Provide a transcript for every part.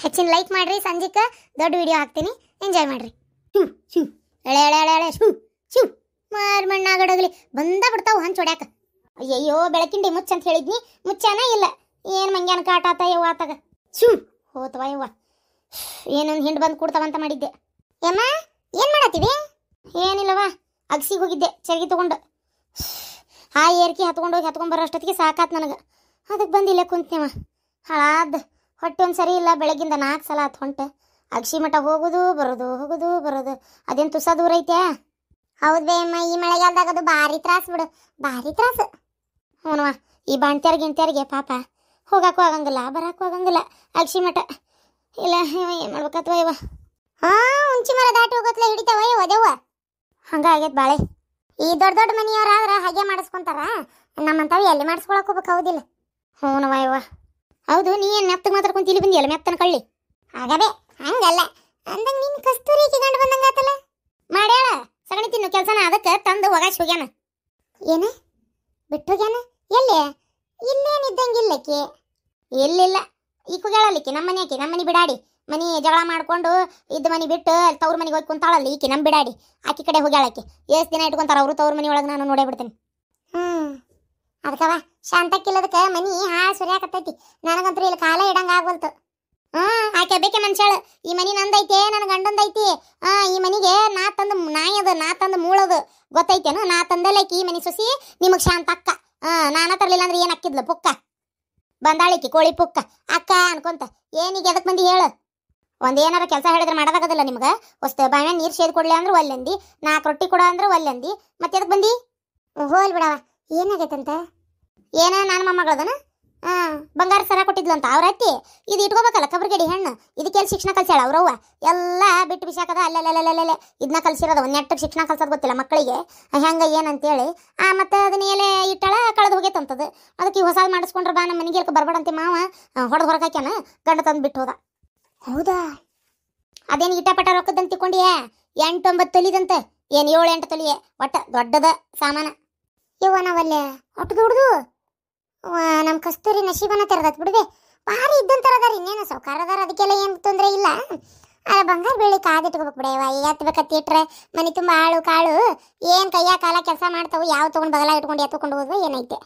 ಹೆಚ್ಚಿನ ಲೈಕ್ ಮಾಡ್ರಿ. ಸಂಜಿಕ ದೊಡ್ಡ ವಿಡಿಯೋ ಹಾಕ್ತೀನಿ, ಎಂಜಾಯ್ ಮಾಡ್ರಿ. ಶಿವ್ ಶಿವ್ ಎಳೆ ಎಳೆ ಎಳೆ ಎಳೆ ಶಿವ್ ಶಿವ್ ಮಾರ್ ಮಣ್ಣಾಗಡೋಗ್ಲಿ ಬಂದ ಬಿಡ್ತಾವ ಹಂಚ್ ಹೊಡ್ಯಾಕ. ಅಯ್ಯಯ್ಯೋ ಬೆಳಕಿಂಡಿ ಮುಚ್ಚ ಅಂತ ಹೇಳಿದ್ನಿ, ಮುಚ್ಚಾನ ಇಲ್ಲ. ಏನು ಮಂಗ್ಯಾನ ಕಾಟ ಆತ ಯವ್ವ ಆತಾಗ. ಶಿವ್ ಹೋತವ ಯವ್ವ, ಏನೊಂದು ಹಿಂಡ್ ಬಂದು ಕೂಡ್ತಾವಂತ ಮಾಡಿದ್ದೆ. ಯಮ್ಮ ಏನು ಮಾಡತ್ತೀವಿ? ಏನಿಲ್ಲವ, ಅಗ್ಸಿಗೆ ಹೋಗಿದ್ದೆ ಚರ್ಗಿ ತೊಗೊಂಡು. ಆ ಏರ್ಕಿ ಹತ್ಕೊಂಡು ಹೋಗಿ ಹತ್ಕೊಂಡ್ಬರೋ ಅಷ್ಟೊತ್ತಿಗೆ ಸಾಕಾತ್ ನನಗೆ. ಅದಕ್ಕೆ ಬಂದಿಲ್ಲ ಕುಂತ್ನೇವ. ಹಾಳಾದ ಹೊಟ್ಟೆ ಒಂದು ಸರಿ ಇಲ್ಲ, ಬೆಳಗ್ಗಿಂದ 4 ಸಲ ಆತು ಹೊಂಟೆ. ಅಗ್ಸಿ ಮಠ ಹೋಗೋದು ಬರೋದು ಹೋಗೋದು ಬರೋದು. ಅದೇನು ತುಸ ದೂರ ಐತೆ? ಹೌದು ಬೇ ಅಮ್ಮ, ಈ ಮಳೆಗಾಲದಾಗ ಅದು ಭಾರಿ ತ್ರಾಸ ಬಿಡು, ಭಾರಿ ತ್ರಾಸು. ಹ್ಞೂನವ, ಈ ಬಾಣ್ತ್ಯಾರಿಗೆ ಪಾಪ ಹೋಗಾಕು ಆಗಂಗಿಲ್ಲ, ಬರಾಕು ಆಗಂಗಿಲ್ಲ ಅಗ್ಸಿ ಮಠ. ಇಲ್ಲ ಏನು ಮಾಡ್ಬೇಕತ್ವ ಇವ? ಹುಂಚಿ ಮರ ದಾಟಿ ಹೋಗತ್ಲೆ ಹಿಡಿತಾವ ಒದೆವ್ವ. ಹಂಗಾಗೈತೆ ಬಾಳೆ. ಈ ದೊಡ್ಡ ದೊಡ್ಡ ಮನೆಯವ್ರಾದ್ರೆ ಹಾಗೆ ಮಾಡಿಸ್ಕೊಂತಾರ, ನಮ್ಮಂತಾವ ಎಲ್ಲಿ ಮಾಡಿಸ್ಕೊಳಕ್ ಹೋಗ್ಬೇಕು? ಹೌದಿಲ್ಲ? ಹ್ಞೂನವ ಇವ. ಹೌದು, ನೀ ಏನು ಮೆತ್ತಗೆ ಮಾತಾಡ್ಕೊಂತ ಇಲ್ಲಿ ಬಂದಿಯಲ್ಲ ಮೆತ್ತನ ಕಳ್ಳಿ? ಆಗಬೇ ಹಂಗಲ್ಲ ಅಂದಂಗೆ ನಿನ್ನ ಕಸ್ತೂರಿ ಗಂಡು ಬಂದಂಗ ಆತಲ್ಲ. ಮಾಡ್ಯಾಳ ಸಗಣಿ ತಿನ್ನು ಕೆಲಸನ, ಅದಕ್ಕೆ ತಂದು ಒಗಾಶ್ ಹೋಗ್ಯಾನ. ಏನು ಬಿಟ್ಟು ಹೋಗ್ಯಾನ? ಎಲ್ಲಿ? ಇಲ್ಲೇನಿದ್ದಂಗಿಲ್ಲಕ್ಕಿ. ಎಲ್ಲಿಲ್ಲ, ಈ ಕುಗ್ಯಾಳಲ್ಲಿಕ್ಕಿ ನಮ್ಮ ಮನೆ. ಆಕಿ ನಮ್ಮ ಮನೆ ಬಿಡಾಡಿ ಮನೆ ಜಗಳ ಮಾಡ್ಕೊಂಡು ಇದ್ದ ಮನೆ ಬಿಟ್ಟು ತವ್ರ ಮನೆಗೆ ಹೋಗಿ ಕುಂತಾಳಲ್ಲಿ ಈಕಿ ನಮ್ಮ ಬಿಡಾಡಿ. ಆಕಿ ಕಡೆ ಹೋಗ್ಯಾಳಕ್ಕಿ. ಎಷ್ಟು ದಿನ ಇಟ್ಕೊಂತಾರ ಅವರು ತವ್ರ ಮನೆ ಒಳಗೆ, ನಾನು ನೋಡೇ ಬಿಡ್ತೇನೆ. ಅದಕ್ಕವ ಶಾಂತಕ್ಕಿಲ್ಲದಕ್ಕೆ ಮನಿ ಹಾಳು ಸುರಿಯಾಕತ್ತೈತಿ. ನನಗಂತೂ ಇಲ್ಲಿ ಕಾಲ ಇಡಂಗ ಆಗ್ಬಲ್ತು. ಆಕೆ ಬೇಕೆ ಮನುಷ್ಯಾಳು. ಈ ಮನಿ ನಂದೈತೆ, ನನ್ನ ಗಂಡಂದೈತಿ. ಈ ಮನಿಗೆ ನಾ ತಂದು ನಾಯಿ ಅದ, ನಾ ತಂದು ಮೂಳದು ಗೊತ್ತೈತೇನು? ನಾ ತಂದಲ್ಲೈಕಿ ಈ ಮನಿ ಸೊಸಿ ನಿಮಗೆ ಶಾಂತ ಅಕ್ಕ. ನಾನ ತರಲಿಲ್ಲ ಅಂದ್ರೆ ಏನು ಅಕ್ಕಿದ್ಲು ಪುಕ್ಕ ಬಂದಾಳಿಕಿ, ಕೋಳಿ ಪುಕ್ಕ ಅಕ್ಕ ಅನ್ಕೊಂತ. ಏನೀಗ ಎದಕ್ಕೆ ಮಂದಿ ಹೇಳು? ಒಂದೇನಾರ ಕೆಲಸ ಹೇಳಿದ್ರೆ ಮಾಡೋದಾಗೋದಿಲ್ಲ ನಿಮ್ಗೆ? ವಸ್ತು ಬಾಣ್ಯ ನೀರು ಸೇದ್ ಕೊಡ್ಲಿ ಅಂದ್ರೆ ಒಲ್ಲೆಂದಿ, 4 ರೊಟ್ಟಿ ಕೊಡ ಅಂದ್ರೆ ಒಲ್ಲೆಂದಿ, ಮತ್ತೆ ಎದಕ್ಕೆ ಬಂದಿ? ಹೋಲ್ ಬಿಡವ, ಏನಾಗೈತಂತ? ಏನ ನಾನು ಮೊಮ್ಮಗಳದನ? ಬಂಗಾರ ಸರ ಕೊಟ್ಟಿದ್ಲಂತ ಅವ್ರ ಅತ್ತಿ. ಇದು ಇಟ್ಕೋಬೇಕಲ್ಲ ಕಬ್ರಗಡಿ ಹೆಣ್ಣು. ಇದಕ್ಕೆಲ್ಲಿ ಶಿಕ್ಷಣ ಕಲ್ಸ್ಯಾಳ ಅವ್ರವ್ವ? ಎಲ್ಲ ಬಿಟ್ಟು ಬಿಸಾಕದ ಅಲ್ಲೆಲ್ಲೆಲ್ಲೆಲ್ಲೆ ಇದನ್ನ ಕಲ್ಸಿರೋದು. ಒಂದು ನೆಟ್ಟಗೆ ಶಿಕ್ಷಣ ಕಲ್ಸೋದು ಗೊತ್ತಿಲ್ಲ ಮಕ್ಕಳಿಗೆ ಹೆಂಗೆ ಏನಂತೇಳಿ. ಮತ್ತೆ ಅದನ್ನ ಎಲೆ ಇಟ್ಟಾಳ, ಕಳೆದು ಹೋಗೈತಂತದು. ಅದಕ್ಕೆ ಈ ಹೊಸಾದ್ ಮಾಡಿಸ್ಕೊಂಡ್ರೆ ಬಾ ನಮ್ಮ ಮನೆಗೆ ಬರ್ಬೇಡಂತೆ ಮಾವ ಹೊಡೆದು ಹೊರಗಾಕ್ಯಾನ, ಗಂಡ ತಂದು ಬಿಟ್ಟು ಹೋದ. ಹೌದಾ? ಅದೇನು ಇಟ್ಟಪಟ ರೊಕ್ಕದಂತ ತಿಳ್ಕೊಂಡಿಯೇ? 8-9 ತೊಲಿದಂತೆ. ಏನು 7-8 ತೊಲಿಯೇ ಒಟ್ಟ ದೊಡ್ಡದ ಸಾಮಾನ. ಇವ ನಾವಲ್ಲೇ ಒಟ್ಟು ದುಡ್ದು ನಮ್ಮ ಕಸ್ತೂರಿ ನಶೀಬನ ತೆರೆದತ್ ಬಿಡುವೆ. ಭಾರಿ ಇದ್ದಂತರ ಅದಾರ, ಇನ್ನೇನು ಸೌಕಾರದಾರ, ಅದಕ್ಕೆಲ್ಲ ಏನು ತೊಂದರೆ ಇಲ್ಲ. ಬಂಗಾರ ಬೆಳ್ಳಿ ಕಾದಿಟ್ಕೋಬೇಕು ಬಿಡವ. ಎತ್ತಬೇಕತ್ತಿ ಇಟ್ರೆ ಮನೆ ತುಂಬ ಆಳು ಕಾಳು ಏನು ಕೈಯ ಕಾಲ ಕೆಲಸ ಮಾಡ್ತಾವು. ಯಾವ ತೊಗೊಂಡು ಬಗಲ ಇಟ್ಕೊಂಡು ಎತ್ಕೊಂಡು ಹೋದ್ವ ಏನೈತೆ?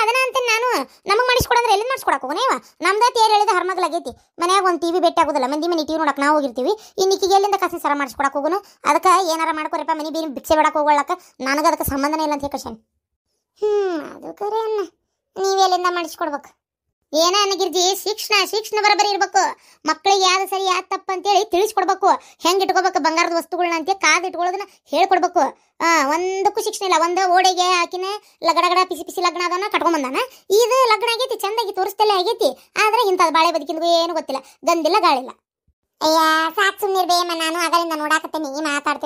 ಅದನ್ನ ಅಂತೀನಿ ನಾನು. ನಮಗೆ ಮಾಡಿಸ್ಕೊಡಂದ್ರೆ ಎಲ್ಲಿ ಮಾಡಿಸ್ಕೊಡಕ್ಕೆ ಹೋಗೋನೇವ? ನಮ್ದು ತೇರು ಹೇಳಿದ ಹರ್ಮಗ್ಲಾಗೈತಿ. ಮನ್ಯಾಗ ಒಂದು ಟಿವಿ ಭೇಟಿ ಆಗೋದಿಲ್ಲ, ಮಂದಿ ಮನೆ ಟಿವಿ ನೋಡಕ್ಕೆ ನಾವು ಹೋಗಿರ್ತೀವಿ. ಇನ್ನಿಕ್ಕಿಗೆ ಎಲ್ಲಿಂದ ಕಸಿ ಸರ ಮಾಡಿಸ್ಕೊಡಕ್ಕೆ ಹೋಗೋನು? ಅದಕ್ಕೆ ಏನಾರ ಮಾಡ್ಕೊರಪ್ಪ, ಮನೆ ಬೀರಿ ಭಿಕ್ಷೆ ಬಿಡಕ್ಕೆ ಹೋಗೋಳಕ್ಕೆ. ನನಗೆ ಅದಕ್ಕೆ ಸಂಬಂಧನೇ ಇಲ್ಲ ಅಂತ ಕಷನ್. ಅದು ಕರೆ ಅನ್ನ, ನೀವೆಲ್ಲಿಂದ ಮಾಡಿಸ್ಕೊಡ್ಬೇಕು? ಏನ ಅನ್ನಗಿರ್ಜಿ, ಶಿಕ್ಷಣ ಬರಬರಿ ಇರ್ಬೇಕು. ಮಕ್ಕಳಿಗೆ ಯಾವ್ದು ಸರಿ ಯಾವ್ದು ತಪ್ಪ ಅಂತೇಳಿ ತಿಳಿಸ್ಕೊಡ್ಬೇಕು. ಹೆಂಗೆ ಇಟ್ಕೋಬೇಕು ಬಂಗಾರದ ವಸ್ತುಗಳನ್ನ ಅಂತ ಕಾದು ಇಟ್ಕೊಳ್ಳೋದನ್ನ ಹೇಳ್ಕೊಡ್ಬೇಕು. ಒಂದಕ್ಕೂ ಶಿಕ್ಷಣ ಇಲ್ಲ. ಒಂದು ಓಡೆಗೆ ಹಾಕಿನ ಲಗಡಗಡ ಪಿಸಿ ಲಗ್ನ ಅದನ್ನ ಕಟ್ಕೊಂಬಂದಾನ. ಇದು ಲಗ್ನ ಆಗೈತಿ, ಚಂದಾಗಿ ತೋರಿಸ್ತಲ್ಲೇ ಆಗೈತಿ. ಆದ್ರೆ ಇಂಥದ್ದು ಬಾಳೆ ಬದುಕಿಂದು ಏನು ಗೊತ್ತಿಲ್ಲ, ಗಂದಿಲ್ಲ ಗಾಳಿಲ್ಲ. ಅಯ್ಯ ಸಾಕು ಸುಮ್ಮನಿರ್ಬೇಯಮ್ಮ, ನಾನು ಆಗಲಿಂದ ನೋಡಾಕತ್ತೇನೆ.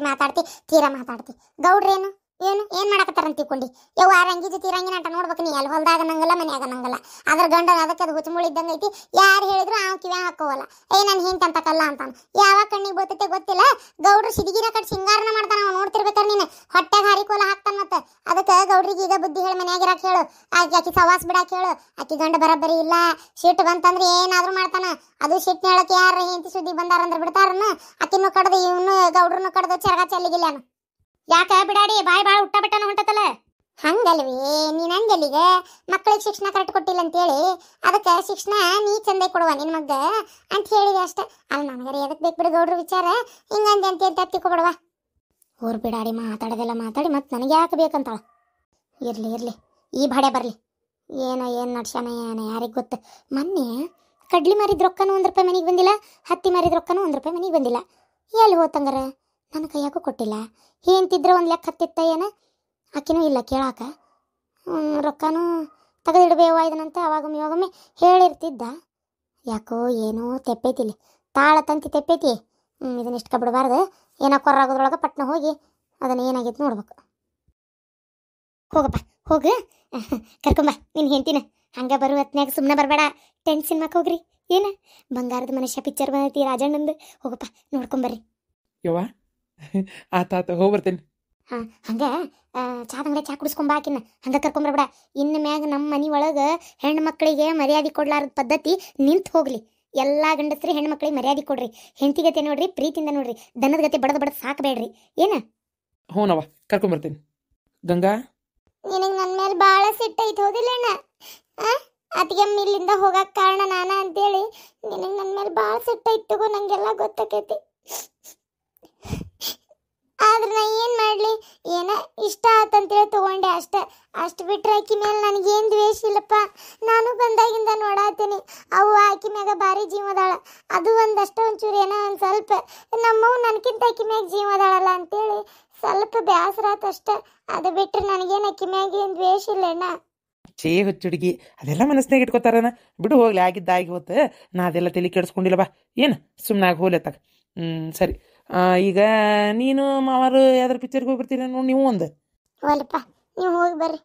ಮಾತಾಡ್ತಿ ತೀರಾ ಮಾತಾಡ್ತಿ. ಗೌಡ್ರೇನು ಏನು ಮಾಡಕತ್ತಾರ ಅಂತ ತಿಳ್ಕೊಂಡಿ? ಯವ್ವ ರಂಗಿ ಜೊತೆ ರಂಗಿನ ಆಟ ನೋಡ್ಬೇಕು. ನೀ ಅಲ್ಲಿ ಹೊಲ್ದಾಗ ನಂಗಲ್ಲ, ಮನ್ಯಾಗ ನಂಗಲ್ಲ. ಅದ್ರ ಗಂಡ ಅದಕ್ಕೆ ಅದು ಹುಚ್ಚುಮುಳಿ ಇದ್ದಂಗೆ ಐತಿ. ಯಾರು ಹೇಳಿದ್ರು ಅವ್ ಕಿವ್ಯಾ ಹಾಕೋವಲ್ಲ. ನಾನು ಹಿಂಗೆ ಅಂತಕಲ್ಲ ಅಂತಾನ. ಯಾವಾಗ ಕಣ್ಣಿಗೆ ಬರ್ತೈತೆ ಗೊತ್ತಿಲ್ಲ. ಗೌಡ್ರು ಸಿಡಿಗಿನ ಕಟ್ ಸಿಂಗಾರನ ಮಾಡ್ತಾನ. ಅವ್ನು ನೋಡ್ತಿರ್ಬೇಕಾರೆ ನೀನು ಹೊಟ್ಟೆಗೆ ಹಾರಿಕೋಲ ಹಾಕ್ತಾನ. ಮತ್ತೆ ಅದಕ್ಕೆ ಗೌಡ್ರಿಗೆ ಈಗ ಬುದ್ಧಿ ಹೇಳಿ ಮನ್ಯಾಗಿರಾಕ್ ಹೇಳು. ಆಕಿ ಸವಾಸ್ ಬಿಡಾಕ್ ಹೇಳು. ಆಕಿ ಗಂಡ ಬರಬರಿ ಇಲ್ಲ, ಸಿಟ್ಟು ಬಂತಂದ್ರೆ ಏನಾದ್ರು ಮಾಡ್ತಾನ. ಅದು ಸಿಟ್ಟು ಹೇಳಕ್ಕೆ ಯಾರು ಹೆಂಡತಿ ಸುದ್ದಿ ಬಂದಾರಂದ್ರೆ ಬಿಡ್ತಾರನ್ನ. ಆಕಿನೂ ಕಡ್ದು ಇವನು ಗೌಡ್ರನ್ನು ಕಡ್ದು ಚರಗ ಚೆಲ್ಲಿಗಿಲ್ಲ. ಯಾಕ ಬಿಡಾಡಿ ಬಾಯ್ ಬಾಳ ಹುಟ್ಟ ಬಿಟ್ಟನ ಹೊಂಟತಲ್ಲ? ಹಂಗಲ್ವೇ ನೀನ್ ಹಂಗಲ್ಲಿಗೆ ಮಕ್ಕಳಿಗೆ ಶಿಕ್ಷಣ ಕರೆಕ್ಟ್ ಕೊಟ್ಟಿಲ್ಲ ಅಂತೇಳಿ ಅದಕ್ಕೆ ಶಿಕ್ಷಣ ನೀ ಚಂದ ಕೊಡುವ ನಿನ್ ಮಗ್ಗ ಅಂತ ಹೇಳಿದೆ ಅಷ್ಟೆ. ಅಲ್ಲಿ ನನಗರೆ ಎದಕ್ ಬೇಕು ಬಿಡು ಗೌಡ್ರ ವಿಚಾರ ಹಿಂಗಂದೆ ಅಂತ ತಿಳ್ಕೊಬಿಡುವ. ಊರ್ ಬಿಡಾಡಿ ಮಾತಾಡೋದೆಲ್ಲ ಮಾತಾಡಿ ಮತ್ತೆ ನನಗೆ ಯಾಕೆ ಬೇಕಂತಾಳ. ಇರ್ಲಿ ಈ ಭಾಡೆ ಬರಲಿ. ಏನು ನಡ್ಸ್ಯಾನ ಏನೋ ಯಾರಿಗೆ ಗೊತ್ತು. ಮೊನ್ನೆ ಕಡ್ಲಿ ಮಾರಿದ ರೊಕ್ಕನೂ 1 ರೂಪಾಯಿ ಮನೆಗೆ ಬಂದಿಲ್ಲ, ಹತ್ತಿ ಮಾರಿದ ರೊಕ್ಕನೂ 1 ರೂಪಾಯಿ ಮನೆಗೆ ಬಂದಿಲ್ಲ. ಎಲ್ಲಿ ಹೋತಂಗಾರ? ನನ್ನ ಕೈಯಾಗೂ ಕೊಟ್ಟಿಲ್ಲ. ಏಂತಿದ್ರೆ ಒಂದು ಲೆಕ್ಕ ಹತ್ತಿತ್ತ ಏನ? ಆಕಿನೂ ಇಲ್ಲ ಕೇಳಾಕ. ರೊಕ್ಕನೂ ತೆಗೆದಿಡ್ಬೇವ ಇದನ್ನಂತ ಅವಾಗೊಮ್ಮೆ ಹೇಳಿರ್ತಿದ್ದ. ಯಾಕೋ ಏನೋ ತೆಪ್ಪೈತಿಲಿ, ತಾಳ ತಂತಿ ತೆಪ್ಪೈತಿ. ಇದನ್ನ ಇಷ್ಟ ಬಿಡಬಾರ್ದು. ಏನೋ ಕೊರ್ರಾಗೋದ್ರೊಳಗೆ ಪಟ್ನ ಹೋಗಿ ಅದನ್ನು ಏನಾಗೈತೆ ನೋಡ್ಬೇಕು. ಹೋಗಪ್ಪ ಹೋಗು, ಕರ್ಕೊಂಬ ನಿನ್ನ ಹೆಂಡ್ತಿನ. ಹಂಗೆ ಬರು ಹೊತ್ನ್ಯಾಗ ಸುಮ್ಮನೆ ಬರಬೇಡ. ಟೆನ್ಷನ್ ಹೋಗ್ರಿ. ಏನ ಬಂಗಾರದ ಮನುಷ್ಯ ಪಿಕ್ಚರ್ ಬಂದೈತಿ ರಾಜಣ್ಣಂದು. ಹೋಗಪ್ಪ ನೋಡ್ಕೊಂಬರ್ರಿ. ಯವ್ವ ಆತ ಹೋಗಿ ಬರ್ತೇನೆ. ಹಂಗೆ ಚಾದಂಗಡೆ ಚಾ ಕುಡಿಸ್ಕೊಂಬ ಆಕಿನ. ಹಂಗೆ ಕರ್ಕೊಂಬರ್ಬೇಡ. ಇನ್ನು ಮ್ಯಾಗ ನಮ್ಮ ಮನೆ ಒಳಗೆ ಹೆಣ್ಣು ಮಕ್ಕಳಿಗೆ ಮರ್ಯಾದೆ ಕೊಡ್ಲಾರದ ಪದ್ಧತಿ ನಿಂತು ಹೋಗ್ಲಿ. ಎಲ್ಲ ಗಂಡಸ್ರಿ ಹೆಣ್ಮಕ್ಳಿಗೆ ಮರ್ಯಾದೆ ಕೊಡ್ರಿ. ಹೆಂಡತಿಗತೆ ನೋಡ್ರಿ, ಪ್ರೀತಿಯಿಂದ ನೋಡ್ರಿ. ದನದ ಗತೆ ಬಡದ್ ಸಾಕಬೇಡ್ರಿ. ಏನ ಹ್ಞೂನವ್ವ, ಕರ್ಕೊಂಬರ್ತೀನಿ. ಗಂಗಾ, ನಿನಗೆ ನನ್ನ ಮೇಲೆ ಭಾಳ ಸಿಟ್ಟೈತೆ ಹೌದಿಲ್ಲಣ್ಣ? ಅದಕ್ಕೆ ಇಲ್ಲಿಂದ ಹೋಗಕ್ಕೆ ಕಾರಣ ನಾನ ಅಂತೇಳಿ ನಿನಗೆ ನನ್ನ ಮೇಲೆ ಭಾಳ ಸಿಟ್ಟೈತೆ. ತಗೋ, ನಂಗೆಲ್ಲ ಗೊತ್ತಾಕೈತಿ. ಆದ್ರೆ ನಾ ಏನು ಮಾಡಲಿ, ಏನ ಇಷ್ಟ ಆತಂತೇಳಿ ತೊಗೊಂಡೆ ಅಷ್ಟು ಬಿಟ್ರೆ ಆಕಿ ಮೇಲೆ ನನಗೇನು ದ್ವೇಷ ಇಲ್ಲಪ್ಪ. ನಾನು ಬಂದಾಗಿಂದ ನೋಡಾತೀನಿ, ಅವು ಆಕಿ ಮ್ಯಾಗ ಭಾರಿ ಜೀವದಾಳ. ಅದು ಒಂಚೂರು ಏನೋ ಒಂದು ಸ್ವಲ್ಪ ನಮ್ಮವು ನನಗಿಂತ ಆಕಿ ಮ್ಯಾಗ ಜೀವದಾಳಲ್ಲ ಅಂತೇಳಿ ಸ್ವಲ್ಪ ಬೇಸರ ಆತಷ್ಟೆ. ಅದು ಬಿಟ್ರೆ ನನಗೇನು ಆಕಿ ಮ್ಯಾಗ ಏನು ದ್ವೇಷ ಇಲ್ಲಣ್ಣ. ಚೇ ಹುಚ್ಚುಡುಗಿ, ಅದೆಲ್ಲ ಮನಸ್ಸಿನಾಗ ಇಟ್ಕೋತಾರನ. ಬಿಡು, ಹೋಗ್ಲಿ, ಆಗಿದ್ದಾಗಿ ಹೋತು. ನಾ ಅದೆಲ್ಲ ತಲೆ ಕೆಡಿಸ್ಕೊಂಡಿಲ್ಲ. ಬಾ, ಏನು ಸುಮ್ಮನಾಗಿ ಹೋಗ್ಲತ್ತಾಗ. ಸರಿ. ಈಗ ನೀನು ಮಾವಾರು ಯಾವ್ದಾರು ಪಿಕ್ಚರ್ಗೆ ಹೋಗ್ಬಿಡ್ತೀರ ನೋಡಿ, ನೀವು ಒಂದು. ಒಲ್ಲಪ್ಪ, ನೀವು ಹೋಗಿ ಬರ್ರಿ.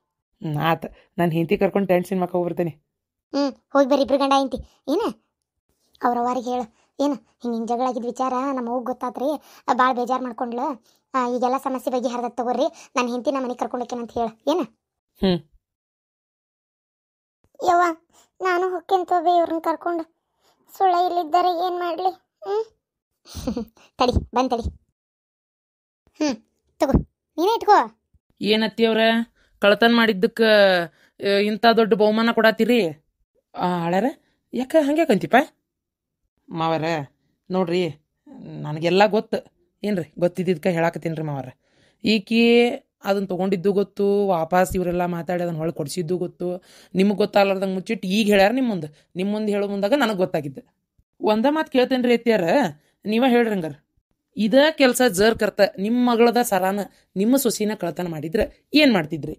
ಆತ, ನಾನು ಹೆಂಡತಿ ಕರ್ಕೊಂಡು ಟೆಂಟ್ ಸಿನಿಮಾಕ್ಕೆ ಹೋಗ್ಬಿಡ್ತೀನಿ. ಹೋಗಿ ಬರ್ರಿ, ಇಬ್ರು ಗಂಡ ಹೆಂಡತಿ. ಏನು ಅವ್ರವ್ರಿಗೆ ಹೇಳು, ಏನು ಹಿಂಗೆ ಜಗಳ ಆಗಿದ್ದ ವಿಚಾರ ನಮ್ಮ ಹೋಗಿ ಗೊತ್ತಾತ್ರಿ, ಭಾಳ ಬೇಜಾರು ಮಾಡ್ಕೊಂಡ್ಲು. ಈಗೆಲ್ಲ ಸಮಸ್ಯೆ ಬಗ್ಗೆ ಹರಿದ ತಗೋರಿ, ನಾನು ಹೆಂಡತಿ ನಮ್ಮ ಮನೆಗೆ ಕರ್ಕೊಂಡೋಕೇನಂತ ಹೇಳು. ಏನು ಯವ್ವ, ನಾನು ಹೊಕ್ಕೇಂತೋಬೆ ಇವ್ರನ್ನ ಕರ್ಕೊಂಡು. ಸುಳ್ಳ ಇಲ್ಲಿದ್ದಾರೆ, ಏನು ಮಾಡಲಿ? ತಡಿ, ಬಂದು ತಡಿ. ತಗೋ, ನೀನೇ ಇಟ್ಕೋ. ಏನತ್ತಿಯವ್ರ, ಕಳ್ತನ ಮಾಡಿದ್ದಕ್ಕೆ ಇಂಥ ದೊಡ್ಡ ಬಹುಮಾನ ಕೊಡತ್ತೀರಿ? ಹಳ್ಯಾರ, ಯಾಕೆ ಹಂಗೆ ಕಂತಿಪ್ಪ? ಮಾವರ ನೋಡ್ರಿ, ನನಗೆಲ್ಲ ಗೊತ್ತು. ಏನ್ರಿ, ಗೊತ್ತಿದ್ದಕ್ಕೆ ಹೇಳಾಕತ್ತೀನಿ ರೀ ಮಾವರ. ಈಕಿ ಅದನ್ನು ತೊಗೊಂಡಿದ್ದು ಗೊತ್ತು, ವಾಪಸ್ ಇವರೆಲ್ಲ ಮಾತಾಡಿ ಅದನ್ನು ಹೊಳಗೆ ಕೊಡಿಸಿದ್ದು ಗೊತ್ತು. ನಿಮಗೆ ಗೊತ್ತಾಗ್ಲಾರ್ದಂಗೆ ಮುಚ್ಚಿಟ್ಟು ಈಗ ಹೇಳ್ಯಾರ ನಿಮ್ಮ ಮುಂದೆ ಹೇಳೋ ಮುಂದಾಗ ನನಗೆ ಗೊತ್ತಾಗಿದ್ದೆ. ಒಂದೇ ಮಾತು ಕೇಳ್ತೇನೆ ರೀ ಅತ್ತಿಯಾರ, ನೀವೇ ಹೇಳ್ರಿ ಹಂಗಾರ. ಇದೇ ಕೆಲಸ ಜರ್ ಕರ್ತ ನಿಮ್ಮ ಮಗಳದ ಸರಾನ ನಿಮ್ಮ ಸೊಸಿನ ಕಳ್ತನ ಮಾಡಿದ್ರೆ ಏನು ಮಾಡ್ತಿದ್ರಿ?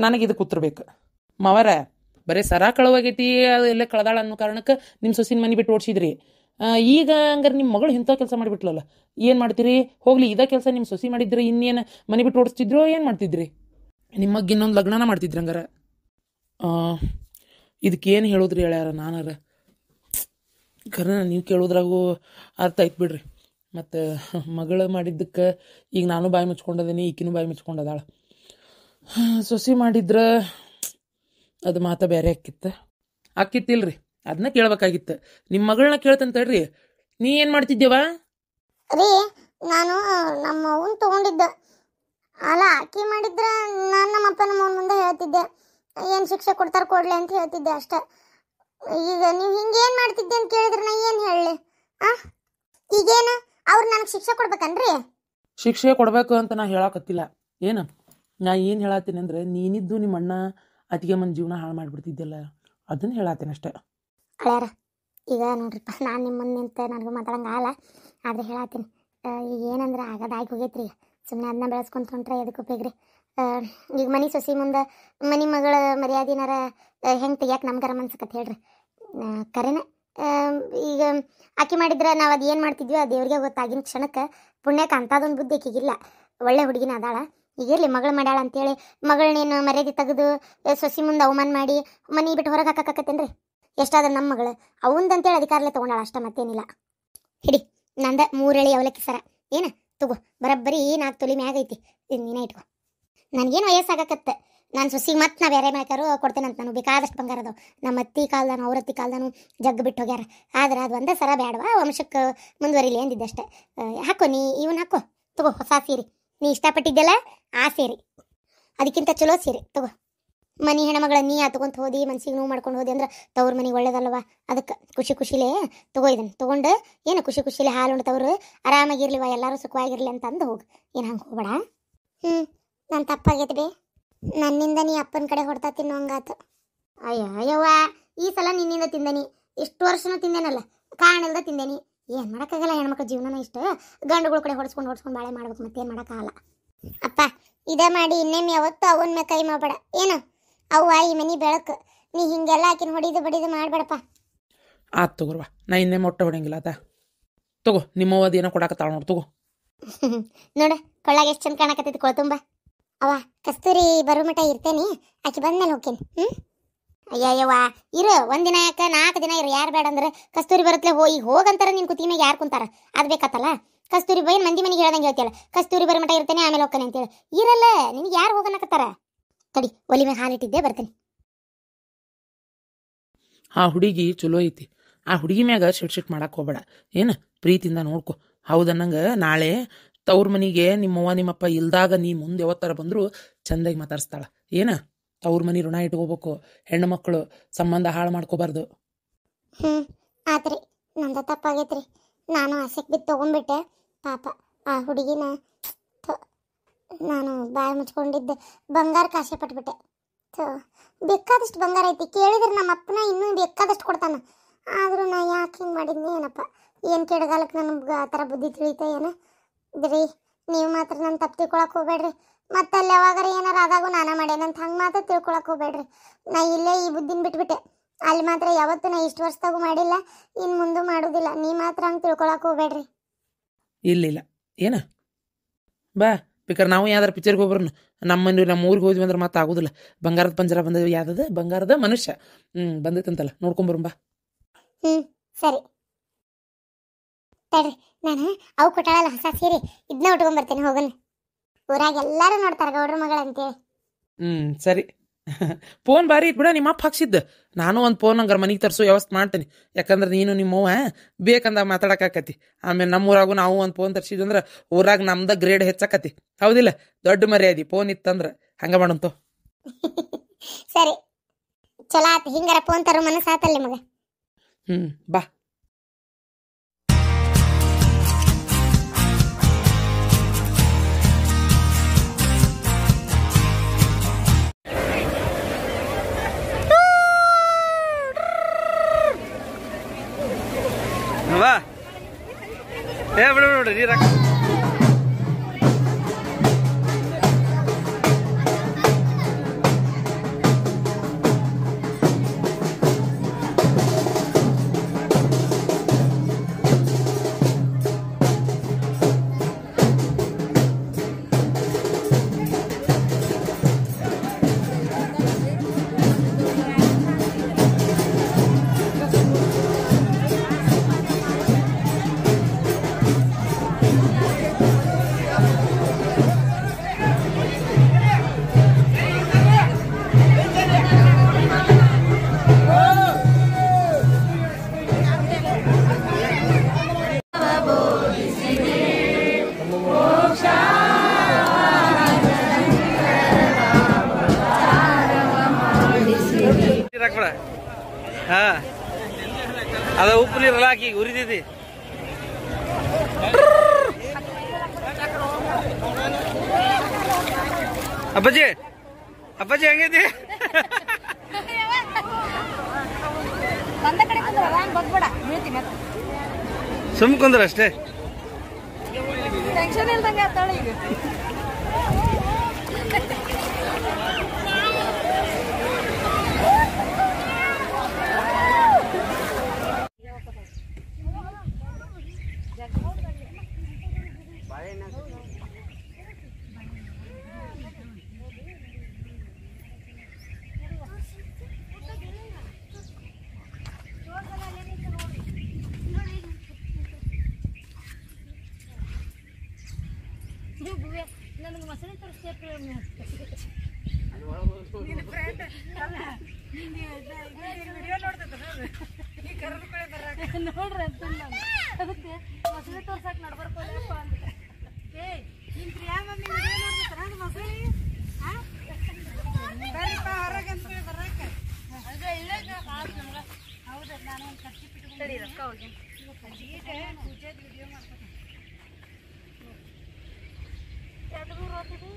ನನಗೆ ಇದು ಕೂತಿರ್ಬೇಕು. ಮಾವರ, ಬರೀ ಸರ ಕಳವಾಗೈತಿ, ಅದು ಎಲ್ಲ ಕಳ್ದಾಳ ಅನ್ನೋ ಕಾರಣಕ್ಕೆ ನಿಮ್ಮ ಸೊಸಿನ ಮನೆ ಬಿಟ್ಟು ಓಡಿಸಿದ್ರಿ. ಈಗ ಹಂಗಾರೆ ನಿಮ್ಮ ಮಗಳು ಇಂಥ ಕೆಲಸ ಮಾಡಿಬಿಟ್ಲಲ್ಲ, ಏನು ಮಾಡ್ತೀರಿ? ಹೋಗ್ಲಿ, ಇದೇ ಕೆಲಸ ನಿಮ್ಮ ಸೊಸಿ ಮಾಡಿದ್ರಿ, ಇನ್ನೇನು ಮನೆ ಬಿಟ್ಟು ಓಡಿಸ್ತಿದ್ರೋ ಏನು ಮಾಡ್ತಿದ್ರಿ? ನಿಮಗೆ ಇನ್ನೊಂದು ಲಗ್ನನ ಮಾಡ್ತಿದ್ರಿ ಹಂಗಾರ. ಇದಕ್ಕೇನು ಹೇಳೋದ್ರಿ ಹೇಳ್ಯಾರ ನಾನಾರ? ಖರೆ ನೀವು ಕೇಳೋದ್ರಾಗೂ ಅರ್ಥ ಆಯ್ತು ಬಿಡ್ರಿ. ಮತ್ತು ಮಗಳು ಮಾಡಿದ್ದಕ್ಕೆ ಈಗ ನಾನು ಬಾಯಿ ಮುಚ್ಕೊಂಡದೀನಿ, ಈಕಿನೂ ಬಾಯಿ ಮುಚ್ಕೊಂಡದಾಳ. ಸೊಸಿ ಮಾಡಿದ್ರೆ ಅದು ಮಾತಾ ಬೇರೆ ಆಕ್ಕಿತ್ತಿಲ್ರಿ, ಅದನ್ನ ಕೇಳ್ಬೇಕಾಗಿತ್ತು. ನಿಮ್ಮ ಮಗಳನ್ನ ಕೇಳ್ತಂತ ಹೇಳ್ರಿ. ನೀ ಏನು ಮಾಡ್ತಿದ್ದೇವ ರೀ? ನಾನು ನಮ್ಮ ಅವ್ನ ತೊಗೊಂಡಿದ್ದೆ ಅಲ್ಲ, ಆಕಿ ಮಾಡಿದ್ರೆ ನಾನು ನಮ್ಮ ಅಪ್ಪನ ಮೌನ ಮುಂದೆ ಹೇಳ್ತಿದ್ದೆ, ಏನು ಶಿಕ್ಷೆ ಕೊಡ್ತಾರೆ ಕೊಡ್ಲಿ ಅಂತ ಹೇಳ್ತಿದ್ದೆ ಅಷ್ಟೆ. ಈಗ ನೀವು ಹಿಂಗೇನು ಮಾಡ್ತಿದ್ದೆ ಅಂತ ಕೇಳಿದ್ರೆ ನಾ ಏನು ಹೇಳಲಿ? ಈಗೇನು ಅವ್ರು ನನಗೆ ಶಿಕ್ಷೆ ಕೊಡ್ಬೇಕನ್ರಿ? ಶಿಕ್ಷೆ ಕೊಡ್ಬೇಕು ಅಂತ ನಾ ಹೇಳಕತ್ತಿಲ್ಲ. ಏನು ನಾ ಏನು ಹೇಳತ್ತೀನಿ ಅಂದ್ರೆ, ನೀನಿದ್ದು ನಿಮ್ಮ ಅಣ್ಣ ಅತಿಗೆ ಮನ ಜೀವನ ಹಾಳು ಮಾಡಿಬಿಡ್ತಿದ್ದೆಲ್ಲ, ಅದನ್ನು ಹೇಳತ್ತೀನಿ ಅಷ್ಟೇ. ಹಳ್ಯಾರ, ಈಗ ನೋಡ್ರಿಪ್ಪ, ನಾನು ನಿಮ್ಮ ಮುಂದೆ ನಿಂತ ನನಗೂ ಮಾತಾಡಂಗೆ ಆಗಲ್ಲ, ಆದರೆ ಹೇಳತ್ತೀನಿ. ಈಗ ಏನಂದ್ರೆ ಆಗೋದಾಗಿ ಹೋಗೈತ್ರಿ. ಸುಮ್ಮನೆ ಅದನ್ನ ಬೆಳೆಸ್ಕೊಂತ ಹೊಂಟ್ರೆ ಎದಕ್ಕೆ ಉಪಯೋಗ್ರಿ? ಈಗ ಮನೆ ಸೊಸಿ ಮುಂದೆ ಮನೆ ಮಗಳ ಮರ್ಯಾದಿನಾರ ಹೆಂಗೆ ತೆಗಿಯಕ್ಕೆ ನಮ್ಗಾರ ಮನ್ಸಕತ್ತೆ ಹೇಳ್ರಿ? ಕರೆನ ಈಗ ಆಕಿ ಮಾಡಿದ್ರೆ ನಾವು ಅದು ಏನು ಮಾಡ್ತಿದ್ವಿ ಅದು ದೇವ್ರಿಗೆ ಗೊತ್ತಾಗಿನ ಕ್ಷಣಕ್ಕೆ ಪುಣ್ಯಕ್ಕೆ ಅಂಥದ್ದೊಂದು ಬುದ್ಧಿ ಆಕಿಗಿಲ್ಲ. ಒಳ್ಳೆ ಹುಡುಗಿನ ಅದಾಳ. ಈಗಿರಲಿ, ಮಗಳು ಮಾಡ್ಯಾಳ ಅಂತೇಳಿ ಮಗಳನ್ನೇನು ಮರ್ಯಾದೆ ತೆಗೆದು ಸೊಸಿ ಮುಂದೆ ಅವಮಾನ ಮಾಡಿ ಮನೆ ಬಿಟ್ಟು ಹೊರಗೆ ಹಾಕಕ್ಕತ್ತೇನ್ರಿ? ಎಷ್ಟಾದ್ರೆ ನಮ್ಮ ಮಗಳು ಅವಂದಂತೇಳಿ ಅಧಿಕಾರಲ್ಲೇ ತೊಗೊಂಡಾಳ ಅಷ್ಟ, ಮತ್ತೇನಿಲ್ಲ. ಹಿಡಿ, ನಂದ 3 ಎಳೆ ಅವಲಕ್ಕಿ ಸರ. ಏನು ತಗೋ, ಬರಬ್ಬರಿ 4 ತೊಲಿ ಮ್ಯಾಗ ಐತಿ, ನೀನೇ ಇಟ್ಕೊ. ನನಗೇನು ವಯಸ್ಸಾಗತ್ತೆ, ನಾನು ಸೊಸಿಗೆ ಮತ್ತೆ ನಾ ಬೇರೆ ಬೇಕಾರು ಕೊಡ್ತೇನಂತ. ನಾನು ಬೇಕಾದಷ್ಟು ಬಂಗಾರ ಅದಾವ. ನಮ್ಮ ಅತ್ತಿ ಕಾಲ್ದಾನು ಅವ್ರ ಅತ್ತಿ ಕಾಲ್ದಾನು ಜಗ್ಗು ಬಿಟ್ಟು ಹೋಗ್ಯಾರ. ಆದ್ರೆ ಅದು ಒಂದೇ ಸರ ಬೇಡವಾ, ವಂಶಕ್ಕೆ ಮುಂದುವರಿಲಿ ಅಂದಿದ್ದಷ್ಟೆ. ಹಾಕೋ, ನೀ ಇವನು ಹಾಕೋ, ತಗೋ, ಹೊಸ ಸೀರೆ. ನೀ ಇಷ್ಟಪಟ್ಟಿದ್ದೆಲ್ಲ ಆ ಸೀರೆ, ಅದಕ್ಕಿಂತ ಚಲೋ ಸೀರೆ ತಗೋ. ಮನೆ ಹೆಣ್ಮಗಳ ನೀ ತಗೊಂತ ಹೋದಿ, ಮನ್ಸಿಗೆ ನೋವು ಮಾಡ್ಕೊಂಡು ಹೋದಿ ಅಂದ್ರೆ ತವ್ರ ಮನೆಗೆ ಒಳ್ಳೇದಲ್ವ? ಅದಕ್ಕೆ ಖುಷಿಲೇ ತಗೋ, ಇದನ್ನು ತೊಗೊಂಡು ಏನು ಖುಷಿಲೇ ಹಾಲು ಉಣ್ತವ್ರು ಆರಾಮಾಗಿರ್ಲಿವ, ಎಲ್ಲರೂ ಸುಖವಾಗಿರ್ಲಿ ಅಂತ ಅಂದು ಹೋಗು. ಏನು ಹಂಗೆ ಹೋಗ್ಬೇಡ. ನಾನು ತಪ್ಪಾಗೈತೆ ಬೇ, ನನ್ನಿಂದ ನೀ ಅಪ್ಪನ ಕಡೆ ಹೊಡ್ತಾ ತಿನ್ನೋ ಹಂಗಾತು. ಅಯ್ಯವ್ವ, ಈ ಸಲ ನಿನ್ನಿಂದ ತಿಂದೇನಿ, ಇಷ್ಟು ವರ್ಷನೂ ತಿಂದೇನಲ್ಲ, ಕಾಣಿಲ್ದ ತಿಂದೇನಿ. ಏನು ಮಾಡೋಕ್ಕಾಗಲ್ಲ, ಹೆಣ್ಮಕ್ಳ ಜೀವನನ ಇಷ್ಟು. ಗಂಡುಗಳ ಕಡೆ ಹೊಡ್ಸ್ಕೊಂಡು ಬಾಳೆ ಮಾಡ್ಬೇಕು, ಮತ್ತೇನು ಮಾಡೋಕ್ಕಾಗಲ್ಲ. ಅಪ್ಪ, ಇದೇ ಮಾಡಿ ಇನ್ನೇಮ್ಮೆ ಯಾವತ್ತು ಅವನ ಮೇಲೆ ಕೈ ಮಾಡಬೇಡ. ಏನು ಅವ್ವ, ಈ ಮನೆ ಬೆಳಕು, ನೀ ಹಿಂಗೆಲ್ಲ ಆಕಿನ ಹೊಡಿದು ಬಡಿದು ಮಾಡಬೇಡಪ್ಪ. ಆತು ತಗೋರ್ವಾ, ನಾ ಇನ್ನೇ ಮೊಟ್ಟೆ ಹೊಡಂಗಿಲ್ಲ. ಆತ ತಗೋ, ನಿಮ್ಮವ್ವದು ಏನೋ ಕೊಡಾಕತ್ತಾಳ ನೋಡು, ತಗೋ. ನೋಡು, ಕೊಳ್ಳಾಗ ಎಷ್ಟು ಚಂದ ಕಾಣಕತ್ತೈತಿ ಕೊಳತುಂಬ. ಅವ ಕಸ್ತೂರಿ ಬರೋ ಮಟ ಇರ್ತೇನೆ, ಆಕಿ ಬಂದ್ಮೇಲೆ ಹೋಗ್ತೇನೆ. ಅಯ್ಯವ್ವ, ಇರು ಒಂದಿನ ಯಾಕೆ 4 ದಿನ ಇರು, ಯಾರು ಬೇಡ ಅಂದ್ರೆ ಕಸ್ತೂರಿ ಬರತ್ಲೆ ಈಗ ಹೋಗಂತಾರ. ನಿನ್ ಕುತಿ ಮ್ಯಾಗ ಯಾರು ಕುಂತಾರ? ಅದು ಬೇಕತ್ತಲ್ಲ. ಕಸ್ತೂರಿ ಬೈ ಮಂದಿ ಮನೆಗೆ ಹೇಳ್ದಂಗೆ ಹೇಳ್ತಿಯಲ್ಲ, ಕಸ್ತೂರಿ ಬರೋ ಮಟ ಇರ್ತೇನೆ ಆಮೇಲೆ ಹೋಗ್ತಾನೆ ಅಂತೇಳಿ. ಇರಲ್ಲ, ನಿನಗೆ ಯಾರು ಹೋಗನಕತ್ತಾರ? ತಡಿ, ಒಲಿ ಮ್ಯಾಗ ಹಾಲಿಟ್ಟಿದ್ದೆ, ಬರ್ತೇನೆ. ಹುಡುಗಿ ಚಲೋ ಐತಿ, ಆ ಹುಡುಗಿ ಮ್ಯಾಗ ಶಿಟ್ ಮಾಡಕ್ಕೆ ಹೋಗ್ಬೇಡ ಏನು, ಪ್ರೀತಿಯಿಂದ ನೋಡ್ಕೊ. ಹೌದನ್ನಂಗೆ ನಾಳೆ ತವ್ರ ಮನೆಗೆ ನಿಮ್ಮವ್ವ ನಿಮ್ಮಪ್ಪ ಇಲ್ದಾಗ ನೀ ಮುಂದೆ ಯಾವತ್ತರ ಬಂದರೂ ಚಂದಾಗಿ ಮಾತಾಡಿಸ್ತಾಳ ಏನ. ತವ್ರ ಮನೆ ಋಣ ಇಟ್ಕೋಬೇಕು, ಹೆಣ್ಣು ಮಕ್ಕಳು ಸಂಬಂಧ ಹಾಳು ಮಾಡ್ಕೋಬಾರ್ದು. ಆತ್ರಿ, ನಂದು ತಪ್ಪಾಗೈತ್ರಿ. ನಾನು ಆಸೆಗೆ ಬಿದ್ದು ತೊಗೊಂಡ್ಬಿಟ್ಟೆ. ಪಾಪ ಆ ಹುಡುಗಿನ ನಾನು ಬಾಯಿ ಮುಚ್ಕೊಂಡಿದ್ದೆ, ಬಂಗಾರಕ್ಕೆ ಆಸೆ ಪಟ್ಬಿಟ್ಟೆ. ಬೇಕಾದಷ್ಟು ಬಂಗಾರ ಐತಿ, ಕೇಳಿದ್ರೆ ನಮ್ಮ ಅಪ್ಪನ ಇನ್ನೂ ಬೇಕಾದಷ್ಟು ಕೊಡ್ತಾನ. ಆದರೂ ನಾ ಯಾಕೆ ಹಿಂಗೆ ಮಾಡಿದ್ನಿ ಏನಪ್ಪ, ಏನು ಕೆಡಗಾಲಕ್ಕೆ ನನಗೆ ಆ ಥರ ಬುದ್ಧಿ ತಿಳಿತ ಏನೋ. ರೀ, ನೀವು ಮಾತ್ರ ನನ್ನ ತಪ್ಪು ತಿಳ್ಕೊಳಕ್ಕೆ ಹೋಗ್ಬೇಡ್ರಿ. ಮತ್ತೆ ಅಲ್ಲಿ ಯಾವಾಗಾರ ಏನಾರು ಆದಾಗೂ ನಾನೇ ಮಾಡೇನಂತ ಹಂಗೆ ಮಾತ್ರ ತಿಳ್ಕೊಳಕ್ಕೆ ಹೋಗ್ಬೇಡ್ರಿ. ನಾ ಇಲ್ಲೇ ಈ ಬುದ್ಧಿನ ಬಿಟ್ಬಿಟ್ಟೆ. ಅಲ್ಲಿ ಮಾತ್ರ ಯಾವತ್ತೂ ನಾ ಇಷ್ಟು ವರ್ಷದಾಗೂ ಮಾಡಿಲ್ಲ, ಇನ್ನು ಮುಂದೆ ಮಾಡೋದಿಲ್ಲ. ನೀ ಮಾತ್ರ ಹಂಗೆ ತಿಳ್ಕೊಳಕ್ಕೆ ಹೋಗ್ಬೇಡ್ರಿ. ಇಲ್ಲ ಏನ ಬಾ, ಬೇಕಾದ್ರೆ ನಾವು ಯಾವ್ದಾರು ಪಿಕ್ಚರ್ಗೆ ಹೋಗ್ಬರ್ನ. ನಮ್ಮ ಊರಿಗೆ ಹೋದ್ವಿ ಅಂದ್ರೆ ಮತ್ತೆ ಆಗೋದಿಲ್ಲ. ಬಂಗಾರದ ಪಂಜರ ಬಂದ, ಯಾವ್ದದ ಬಂಗಾರದ ಮನುಷ್ಯ ಬಂದೈತಂತಲ್ಲ, ನೋಡ್ಕೊಂಬರುಂಬಾ. ಸರಿ ತಡ್ರಿ, ನಾನು ಅವು ಕೊಟ್ಟಾಳಲ್ಲ ಹೊಸ ಸೀರೆ, ಇದನ್ನ ಉಟ್ಕೊಂಬರ್ತೇನೆ. ಹೋಗೋಣ, ಊರಾಗ ಎಲ್ಲರೂ ನೋಡ್ತಾರೆ ಗೌಡ್ರ ಮಗಳ ಅಂತೇಳಿ. ಸರಿ. ಫೋನ್ ಬಾರಿ ಇಟ್ಬಿಡ, ನಿಮ್ಮ ಅಪ್ಪ ಹಾಕ್ಸಿದ್ದ. ನಾನು ಒಂದು ಫೋನ್ ಹಂಗಾರ ಮನೆಗೆ ತರಿಸೋ ವ್ಯವಸ್ಥೆ ಮಾಡ್ತೀನಿ. ಯಾಕಂದ್ರೆ ನೀನು ನಿಮ್ಮವ್ವ ಬೇಕಂದ ಮಾತಾಡಕ್ಕಾಕತಿ. ಆಮೇಲೆ ನಮ್ಮೂರಾಗೂ ನಾವು ಒಂದು ಫೋನ್ ತರಿಸಿದ್ವಿ ಅಂದ್ರೆ ಊರಾಗ ನಮ್ದ ಗ್ರೇಡ್ ಹೆಚ್ಚಾಕತಿ. ಹೌದಿಲ್ಲ, ದೊಡ್ಡ ಮರ್ಯಾದಿ ಫೋನ್ ಇತ್ತಂದ್ರೆ. ಹಂಗ ಮಾಡಂತು. ಸರಿ, ಚಲೋ ಆತ. ಹಿಂಗಾರ ಫೋನ್ ತರೋ ಮನಸ್ಸು ಆತಲ್ಲ ನಿಮಗೆ. ಬಾ. ಬಾ, ಬಿಡು ನೀರು ಹಾಕ. ಹಾ, ಅದ ಉಪ್ಪು ನೀರಲ್ಲ ಹಾಕಿ ಉರಿದೈತಿ. ಅಪ್ಪಾಜಿ ಅಪ್ಪಾಜಿ ಹೆಂಗೈತಿ? ಸುಮ್ ಕುಂದ್ರ ಅಷ್ಟೇ. ಟೆನ್ಷನ್ ಇಲ್ದಂಗೆ ಆತಾಳೆ ಈಗ. ನನಗೆ ಮಸಳಿ ತರಿಸ್ತೇವೆ ನೋಡ್ರಿ ಅಂತ ಅದಕ್ಕೆ ಮಸಳಿ ತೋರ್ಸಕ್ ನಡ್ಬರ್ಕೋದಪ್ಪ ಅಂತ. ನಿನ್ ಪ್ರಿಯಾ ಮಮ್ಮಿ ನೋಡ್ತಾರ ಮಸಳಿ ಬರೀಪ್ಪ ಹೊರಗೆ ಅಂತೇಳಿ ಬರಕ್ಕೆ. ಹೌದ, ನಾನು ಒಂದು ಕಟ್ಟಿ ಬಿಟ್ಟು ರೊಕ್ಕ ಹೋಗಿ ಈಗ ಪೂಜೆದ ವಿಡಿಯೋ ಮಾಡ್ತೀನಿ. ಎರಡು ಮೂರು ಹೋಗ್ತಿದ್ವಿ.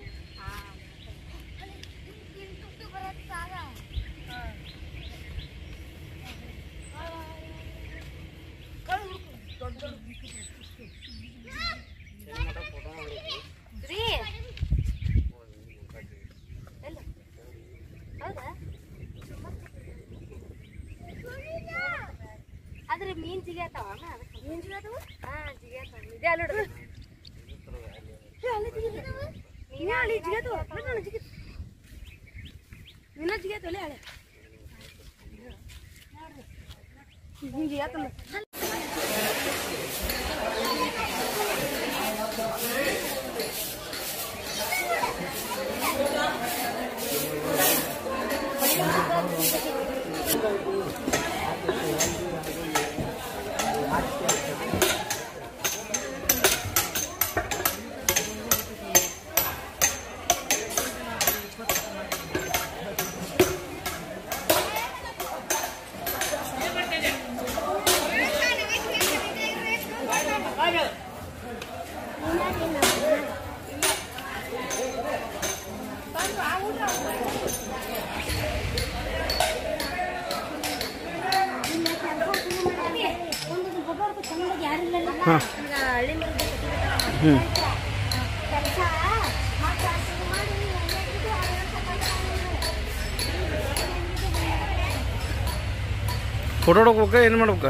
ಆದ್ರೆ ಮೀನ್ ಜಿಗ್ಯಾತಾವ, ಮೀನ್ ಜಿಗ್ಯಾತಾವ. ಹಾ, ಜಿಗ್ಯಾತಾವ. ಇದೆ ಅಲ್ಲೋಡು, ಫೋಟೋ ಹೊಡ್ಕೋಕ ಏನು ಮಾಡ್ಬೇಕ?